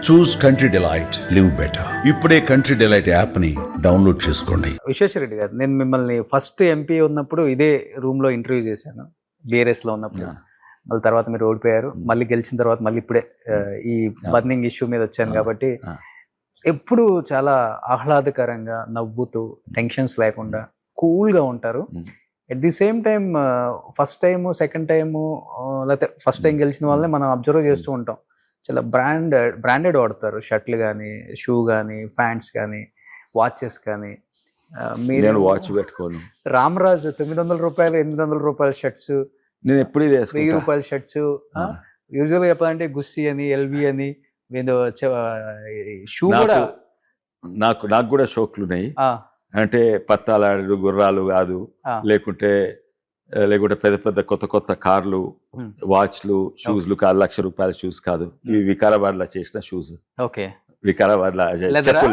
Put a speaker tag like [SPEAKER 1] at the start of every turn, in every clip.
[SPEAKER 1] చూస్ country delight, live better. ఇప్పుడే country delight app ని download చేసుకోండి.
[SPEAKER 2] విశ్వేశ్వరరెడ్డి గారు, నేను మిమ్మల్ని ఫస్ట్ ఎంపీ ఉన్నప్పుడు ఇదే రూమ్ లో ఇంటర్వ్యూ చేశాను, BRS లో ఉన్నప్పుడు. మళ్ళీ తర్వాత మీరు ఓడిపోయారు, మళ్ళీ గెలిచిన తర్వాత మళ్ళీ ఇప్పుడే ఈ బర్నింగ్ ఇష్యూ మీద వచ్చాను. కాబట్టి ఎప్పుడు చాలా ఆహ్లాదకరంగా నవ్వుతూ టెన్షన్స్ లేకుండా కూల్గా ఉంటారు. At the same time first time second time లేకపోతే ఫస్ట్ టైం గెలిచిన వాళ్ళని మనం అబ్జర్వ్ చేస్తూ ఉంటాం. చాలా బ్రాండెడ్ వాడతారు, షర్ట్లు కానీ, షూ కానీ, ప్యాంట్స్ కానీ, వాచెస్ కానీ.
[SPEAKER 3] మీరు వాచ్ పెట్టుకోను.
[SPEAKER 2] రామరాజ్ 900 రూపాయలు 800 రూపాయల షర్ట్స్,
[SPEAKER 3] నేను ఎప్పుడు
[SPEAKER 2] 1000 రూపాయల షర్ట్స్. యూజువల్గా చెప్పాలంటే గుస్సీ అని, LV అని, షూ కూడా.
[SPEAKER 3] నాకు కూడా షోక్లు ఉన్నాయి. అంటే పత్తాలాడు గుర్రాలు కాదు, లేకుంటే పెద్ద పెద్ద కొత్త కార్లు, వాచ్లు, షూస్లు కాదు, ₹1,00,000 షూస్ కాదు. ఇవి వికారాబాద్ లో చేసిన షూస్. వికారాబాద్ లో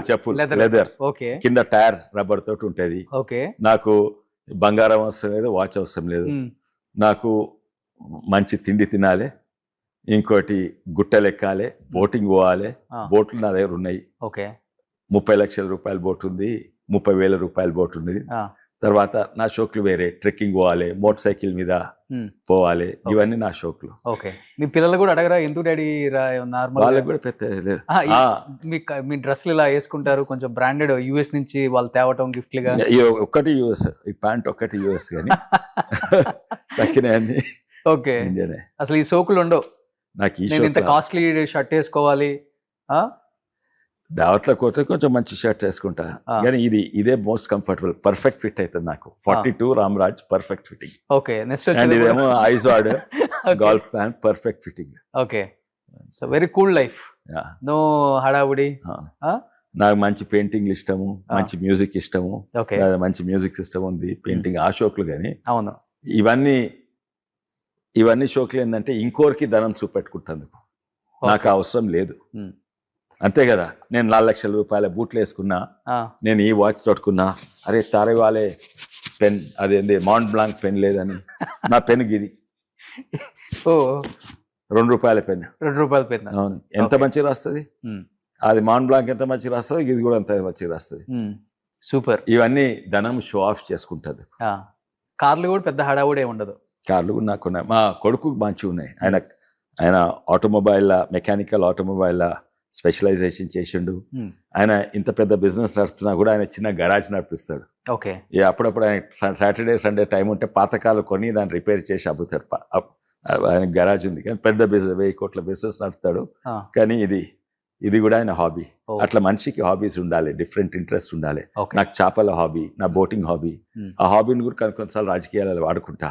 [SPEAKER 3] చెప్పులు లెదర్, కింద టైర్ రబ్బర్ తోటి ఉంటది. నాకు బంగారం అవసరం లేదు, వాచ్ అవసరం లేదు. నాకు మంచి తిండి తినాలి, ఇంకోటి గుట్టలు ఎక్కాలి, బోటింగ్ పోవాలి. బోట్లు నా దగ్గర ఉన్నాయి. 30 లక్షల రూపాయల బోట్ ఉంది, 30,000 రూపాయల బోట్ ఉంది. తర్వాత నా షోక్లు వేరే, ట్రెక్కింగ్ పోవాలి, మోటార్ సైకిల్ మీద పోవాలి. ఇవన్నీ నా షోక్లు.
[SPEAKER 2] మీ పిల్లలు కూడా అడగరా, ఎందుకు డాడీ నార్మల్?
[SPEAKER 3] వాళ్ళకి కూడా పెద్ద
[SPEAKER 2] మీ డ్రెస్లు ఇలా వేసుకుంటారు, కొంచెం బ్రాండెడ్, US నుంచి వాళ్ళు తేవటం గిఫ్ట్లుగా.
[SPEAKER 3] ఒక్కటి US, ఈ ప్యాంట్ ఒక్కటి US కానీ తక్కినాయన్ని ఇండియానే.
[SPEAKER 2] అసలు ఈ సోకులు ఉండవు
[SPEAKER 3] నాకు.
[SPEAKER 2] ఇంత కాస్ట్లీ షర్ట్ వేసుకోవాలి,
[SPEAKER 3] దావత్లో కొడితే కొంచెం మంచి షర్ట్ వేసుకుంటా. కానీ ఇదే మోస్ట్ కంఫర్టబుల్, పర్ఫెక్ట్ ఫిట్ అవుతుంది నాకు. 42 రామరాజ్ పర్ఫెక్ట్ ఫిట్టింగ్. అండ్ ఇదేమో ఐజార్డ్ golf pant perfect fitting.
[SPEAKER 2] So very cool life, no హడావుడి.
[SPEAKER 3] నాకు మంచి పెయింటింగ్ ఇష్టము, మంచి మ్యూజిక్ ఇష్టము, మంచి మ్యూజిక్ సిస్టమ్ ఉంది, పెయింటింగ్ ఆ షోక్లు. కానీ
[SPEAKER 2] అవును,
[SPEAKER 3] ఇవన్నీ షోక్లు ఏంటంటే ఇంకోరికి ధనం చూపెట్టుకుంటందుకు. నాకు అవసరం లేదు, అంతే కదా. నేను 4 లక్షల రూపాయల బూట్లు వేసుకున్నా, నేను ఈ వాచ్ తొట్టుకున్నా, అరే తారే వాళ్ళే పెన్, అదేంది మాంట్ బ్లాంక్ పెన్ లేదని, నా పెన్ గిది ₹2 పెన్. అవును, ఎంత మంచిగా రాస్తుంది అది. మాంట్ బ్లాంక్ ఎంత మంచిగా రాస్తుంది, ఇది కూడా అంత మంచిగా రాస్తుంది.
[SPEAKER 2] సూపర్.
[SPEAKER 3] ఇవన్నీ ధనం షో ఆఫ్ చేసుకుంటుంది.
[SPEAKER 2] కార్లు కూడా పెద్ద హడావుడే ఉండదు.
[SPEAKER 3] కార్లు కూడా నాకున్నాయి, మా కొడుకు మంచిగా ఉన్నాయి. ఆయన ఆటోమొబైల్, మెకానికల్ ఆటోమొబైల్ స్పెషలైజేషన్ చేసిండు. ఆయన ఇంత పెద్ద బిజినెస్ నడుస్తున్నా కూడా ఆయన చిన్న గరాజ్ నడిపిస్తాడు. అప్పుడప్పుడు ఆయన సాటర్డే సండే టైం ఉంటే పాతకాలు కొని దాన్ని రిపేర్ చేసి అమ్ముతాడు. ఆయన గరాజ్ ఉంది, కానీ పెద్ద బిజినెస్ 1000 కోట్ల బిజినెస్ నడుపుతాడు. కానీ ఇది కూడా ఆయన హాబీ. అట్లా మనిషికి హాబీస్ ఉండాలి, డిఫరెంట్ ఇంట్రెస్ట్ ఉండాలి. నాకు చేపల హాబీ, నా బోటింగ్ హాబీ. ఆ హాబీని కూడా కొన్నిసార్లు రాజకీయాలలో వాడుకుంటా.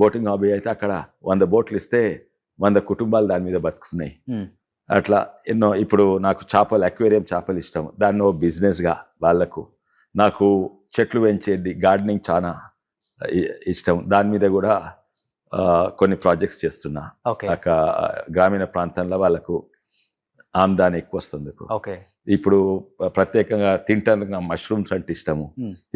[SPEAKER 3] బోటింగ్ హాబీ అయితే అక్కడ 100 బోట్లు ఇస్తే 100 కుటుంబాలు దాని మీద బతుకుతున్నాయి. అట్లా ఎన్నో. ఇప్పుడు నాకు చేపలు, అక్వేరియం చేపలు ఇష్టం, దాన్ని ఓ బిజినెస్గా వాళ్ళకు. నాకు చెట్లు పెంచేది, గార్డెనింగ్ చాలా ఇష్టం, దాని మీద కూడా కొన్ని ప్రాజెక్ట్స్ చేస్తున్నా. గ్రామీణ ప్రాంతంలో వాళ్ళకు ఆమ్దాని ఎక్కువ వస్తుంది. ఇప్పుడు ప్రత్యేకంగా తింటానికి మష్రూమ్స్ అంటే ఇష్టము.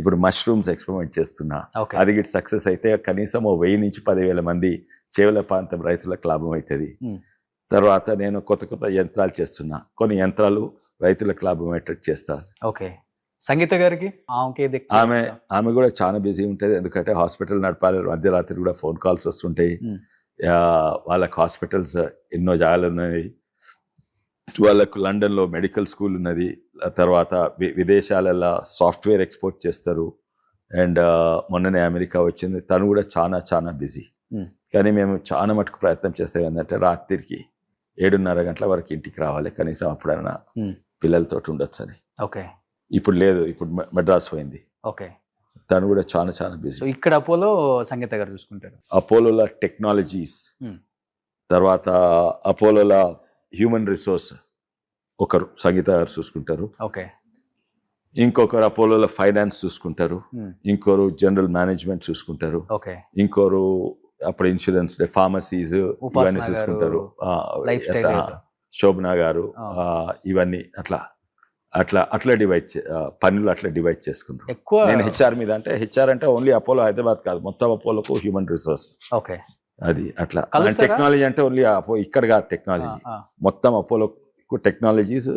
[SPEAKER 3] ఇప్పుడు మష్రూమ్స్ ఎక్స్పెరిమెంట్ చేస్తున్నా. అది గిట్ సక్సెస్ అయితే కనీసం 1000 నుంచి 10,000 మంది చేవల ప్రాంతం రైతులకు లాభం అవుతుంది. తర్వాత నేను కొత్త యంత్రాలు చేస్తున్నా, కొన్ని యంత్రాలు రైతులకు లాభం అయ్యేటట్టు చేస్తారు.
[SPEAKER 2] సంగీత గారికి
[SPEAKER 3] ఆమె కూడా చాలా బిజీ ఉంటుంది, ఎందుకంటే హాస్పిటల్ నడపాలి, మధ్యరాత్రి కూడా ఫోన్ కాల్స్ వస్తుంటాయి. వాళ్ళకి హాస్పిటల్స్ ఎన్నో జాగాలు ఉన్నాయి. వాళ్ళకు లండన్లో మెడికల్ స్కూల్ ఉన్నది. తర్వాత విదేశాలలో సాఫ్ట్వేర్ ఎక్స్పోర్ట్ చేస్తారు. అండ్ మొన్ననే అమెరికా వచ్చింది. తను కూడా చాలా బిజీ. కానీ మేము చాలా మటుకు ప్రయత్నం చేస్తాం ఏంటంటే రాత్రికి 7:30 గంటల వరకు ఇంటికి రావాలి, కనీసం అప్పుడైనా పిల్లలతో ఉండొచ్చు అని. ఇప్పుడు లేదు, ఇప్పుడు మద్రాస్ పోయింది. తను కూడా చాలా బిజీ.
[SPEAKER 2] ఇక్కడ అపోలో సంగీత గారు చూసుకుంటారు.
[SPEAKER 3] అపోలోల టెక్నాలజీస్, తర్వాత అపోలోల హ్యూమన్ రిసోర్స్ ఒకరు సంగీత గారు చూసుకుంటారు. ఇంకొకరు అపోలోల ఫైనాన్స్ చూసుకుంటారు. ఇంకొకరు జనరల్ మేనేజ్మెంట్ చూసుకుంటారు. ఇంకొకరు అప్పుడు ఇన్సూరెన్స్, ఫార్మసీస్ ఇవన్నీ చూసుకుంటారు. శోభనా గారు ఇవన్నీ అట్లా డివైడ్ పనులు అట్లా డివైడ్ చేసుకుంటారు. నేను హెచ్ఆర్ మీద, అంటే హెచ్ఆర్ అంటే ఓన్లీ అపోలో హైదరాబాద్ కాదు, మొత్తం అపోలోకు హ్యూమన్ రిసోర్స్. అది అట్లా. టెక్నాలజీ అంటే ఓన్లీ ఇక్కడ కాదు, టెక్నాలజీ మొత్తం అపోలో ఎక్కువ టెక్నాలజీస్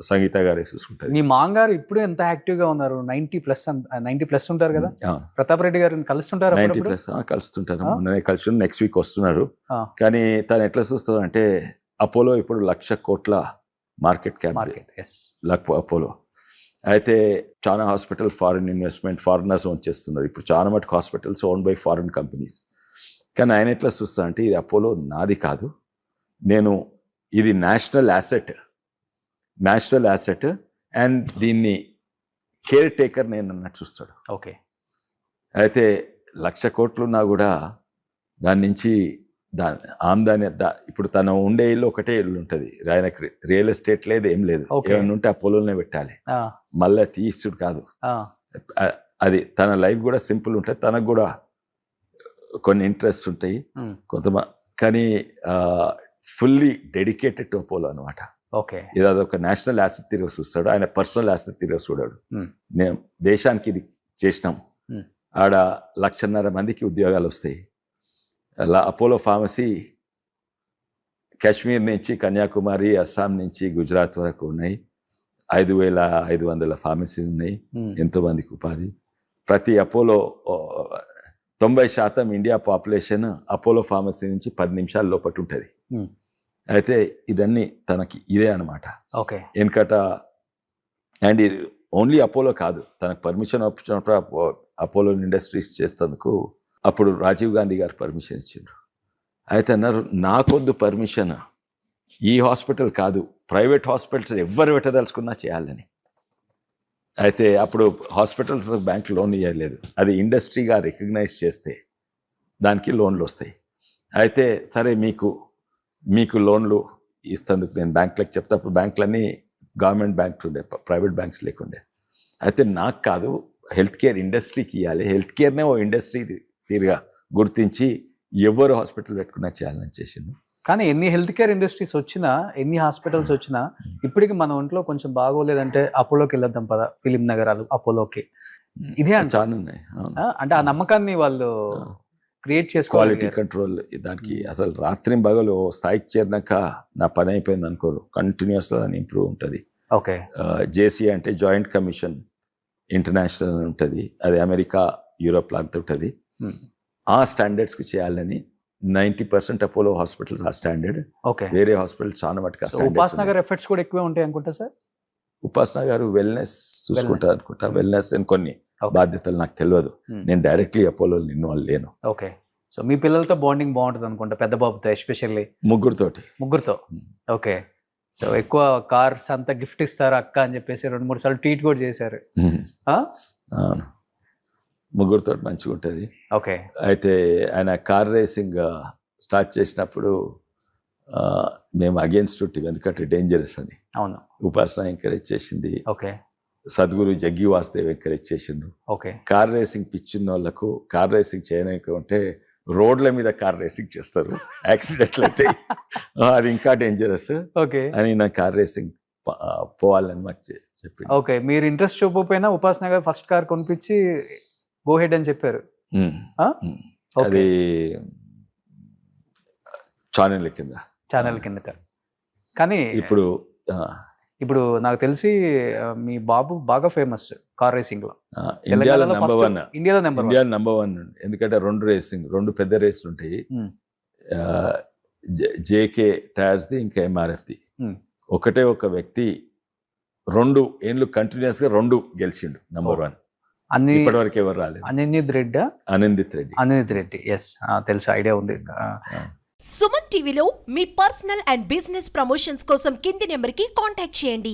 [SPEAKER 3] సంగీత గారే చూసుకుంటుంది.
[SPEAKER 2] మీ మాంగారు ఇప్పుడు ఎంత యాక్టివ్ గా ఉన్నారు? 90+ ఉంటారు కదా. ప్రతాప్ రెడ్డి గారిని కలుస్తుంటారు
[SPEAKER 3] 90+ కలుస్తుంటారు. మొన్ననే కలిసి నెక్స్ట్ వీక్ వస్తున్నారు. కానీ తను ఎట్లా చూస్తారు అంటే అపోలో ఇప్పుడు 1,00,000 కోట్ల మార్కెట్ క్యాప్ అపోలో. అయితే చాలా hospital foreign investment foreigners own చేస్తున్నారు. ఇప్పుడు చాలా మటుకు hospitals own by foreign companies. కానీ ఆయన ఎట్లా చూస్తా అంటే ఇది అపోలో నాది కాదు, ఇది నేషనల్ యాసెట్ అండ్ దీన్ని కేర్ టేకర్ నేను అన్నట్టు చూస్తాడు.
[SPEAKER 2] ఓకే.
[SPEAKER 3] అయితే 1,00,000 కోట్లున్నా కూడా దాని నుంచి ఆమ్దాని ఇప్పుడు తను ఉండే ఇల్లు ఒకటే ఇల్లు ఉంటుంది. ఆయనకి రియల్ ఎస్టేట్ లేదు, ఏం లేదు. ఏమైనా ఉంటే అపోలోనే పెట్టాలి, మళ్ళీ తీస్తుడు కాదు. అది తన లైఫ్ కూడా సింపుల్ ఉంటుంది. తనకు కూడా కొన్ని ఇంట్రెస్ట్ ఉంటాయి కానీ ఫుల్లీ డెడికేటెడ్ టు అపోలో అనమాట.
[SPEAKER 2] ఓకే.
[SPEAKER 3] ఇది అదొక నేషనల్ యాసెట్ తిరిగి చూస్తాడు, ఆయన పర్సనల్ యాసెట్ తిరిగి చూడాడు. మేము దేశానికి ఇది చేసినాం, ఆడ 1,50,000 మందికి ఉద్యోగాలు వస్తాయి. అలా అపోలో ఫార్మసీ కాశ్మీర్ నుంచి కన్యాకుమారి, అస్సాం నుంచి గుజరాత్ వరకు ఉన్నాయి. 5,500 ఫార్మసీ ఉన్నాయి, ఎంతో మందికి ఉపాధి. ప్రతి Apollo 90% India population Apollo pharmacy నుంచి 10 నిమిషాల లోపల ఉంటుంది. అయితే ఇదన్నీ తనకి ఇదే అనమాట.
[SPEAKER 2] ఓకే.
[SPEAKER 3] వెనకట అండ్ ఇది ఓన్లీ అపోలో కాదు, తనకు పర్మిషన్ వచ్చినప్పుడు అపోలో ఇండస్ట్రీస్ చేసేందుకు అప్పుడు రాజీవ్ గాంధీ గారు పర్మిషన్ ఇచ్చిండ్రు. అయితే అన్నారు నాకొద్దు పర్మిషన్, ఈ హాస్పిటల్ కాదు ప్రైవేట్ హాస్పిటల్స్ ఎవరు పెట్టదలుచుకున్నా చేయాలని. అయితే అప్పుడు హాస్పిటల్స్ బ్యాంక్ లోన్ ఇవ్వలేదు, అది ఇండస్ట్రీగా రికగ్నైజ్ చేస్తే దానికి లోన్లు వస్తాయి. అయితే సరే మీకు లోన్లు ఇస్తందుకు నేను బ్యాంకులకు చెప్తే అప్పుడు బ్యాంకులన్నీ గవర్నమెంట్ బ్యాంక్స్ ఉండే, ప్రైవేట్ బ్యాంక్స్ లేకుండే. అయితే నాకు కాదు, హెల్త్ కేర్ ఇండస్ట్రీకి ఇవ్వాలి, హెల్త్ కేర్నే ఓ ఇండస్ట్రీ తీరుగా గుర్తించి ఎవరు హాస్పిటల్ పెట్టుకున్నా చేయాలని చేసిండు.
[SPEAKER 2] కానీ ఎన్ని హెల్త్ కేర్ ఇండస్ట్రీస్ వచ్చినా, ఎన్ని హాస్పిటల్స్ వచ్చినా ఇప్పటికి మన ఒంట్లో కొంచెం బాగోలేదంటే అపోలోకి వెళ్ళొద్దాం పద, ఫిలిం నగరాలు అపోలోకి. ఇదే
[SPEAKER 3] చాలా ఉన్నాయి.
[SPEAKER 2] అంటే ఆ నమ్మకాన్ని వాళ్ళు క్రియేట్ చేసుకోవాలి.
[SPEAKER 3] క్వాలిటీ కంట్రోల్ దానికి అసలు రాత్రి పగలు స్థాయికి చేరినాక నా పని అయిపోయింది అనుకోరు, కంటిన్యూస్గా దాన్ని ఇంప్రూవ్ ఉంటుంది.
[SPEAKER 2] ఓకే.
[SPEAKER 3] జేసీ అంటే జాయింట్ కమిషన్ ఇంటర్నేషనల్ అని ఉంటుంది, అది అమెరికా యూరోప్ లాంటి ఉంటుంది. ఆ స్టాండర్డ్స్కి చేయాలని 90% అపోలో హాస్పిటల్స్ ఆ స్టాండర్డ్.
[SPEAKER 2] ఓకే.
[SPEAKER 3] వేరే హాస్పిటల్ చాలా మటుకు
[SPEAKER 2] ఉపాసన గారి ఎఫర్ట్స్ కూడా ఎక్కువే ఉంటాయి అనుకుంటా సార్.
[SPEAKER 3] ఉపాసన గారు వెల్నెస్ చూసుకుంటారు అనుకుంటా, వెల్నెస్ అని కొన్ని బాధ్యతలు నాకు తెలియదు, నేను డైరెక్ట్లీ అపోలో ఇన్వాల్వ్ లేను.
[SPEAKER 2] ఓకే. సో మీ పిల్లలతో బాండింగ్ బాగుంటుంది అనుకుంటా, పెద్ద బాబుతో ఎస్పెషల్లీ. ముగ్గురుతో. ఓకే. సో ఎక్కువ కార్స్ అంతా గిఫ్ట్ ఇస్తారు అక్క అని చెప్పేసి 2-3 సార్లు ట్వీట్ కూడా చేశారు.
[SPEAKER 3] అవును, ముగ్గురుతో మంచిగా ఉంటుంది.
[SPEAKER 2] ఓకే.
[SPEAKER 3] అయితే ఆయన కార్ రేసింగ్ స్టార్ట్ చేసినప్పుడు మేము అగేన్స్ట్ ఉంటుంది, ఎందుకంటే డేంజరస్ అని.
[SPEAKER 2] అవును.
[SPEAKER 3] ఉపాసన ఎంకరేజ్ చేసింది.
[SPEAKER 2] ఓకే.
[SPEAKER 3] సద్గురు జగ్గి వాసుదేవ్ ఎంకరేజ్ చేసిండు.
[SPEAKER 2] ఓకే.
[SPEAKER 3] కార్ రేసింగ్ పిచ్చిన వాళ్ళకు కార్ రేసింగ్ చేయడానికి ఉంటే రోడ్ల మీద కార్ రేసింగ్ చేస్తారు, యాక్సిడెంట్లు అయితే అది ఇంకా డేంజరస్.
[SPEAKER 2] ఓకే.
[SPEAKER 3] అని నా కార్ రేసింగ్ పోవాలని మాకు చెప్పి.
[SPEAKER 2] ఓకే. మీరు ఇంట్రెస్ట్ చూపకపోయినా ఉపాసన గారు ఫస్ట్ కార్ కొనిపించి గో హెడ్ అని చెప్పారు.
[SPEAKER 3] అది ఛానల్
[SPEAKER 2] కిందట. కానీ ఇప్పుడు నాకు తెలిసి మీ బాబు బాగా ఫేమస్ కార్ రేసింగ్ లో.
[SPEAKER 3] ఇండియాలో నెంబర్ 1. ఎందుకంటే 2 పెద్ద రేసులు ఉంటాయి, జేకే టైర్స్ ది ఇంకా MRF ది. ఒకటే ఒక వ్యక్తి 2 ఏళ్ళు కంటిన్యూస్ గా 2 గెలిచిండు నెంబర్ 1. ఇప్పటివరకు ఎవరు రాలేదు. అనిందిత్ రెడ్డి. ఎస్,
[SPEAKER 2] తెలుసు, ఐడియా ఉంది.
[SPEAKER 4] సుమన్ టీవీలో మీ పర్సనల్ అండ్ బిజినెస్ ప్రమోషన్స్ కోసం కింది నెంబర్కి కాంటాక్ట్ చేయండి.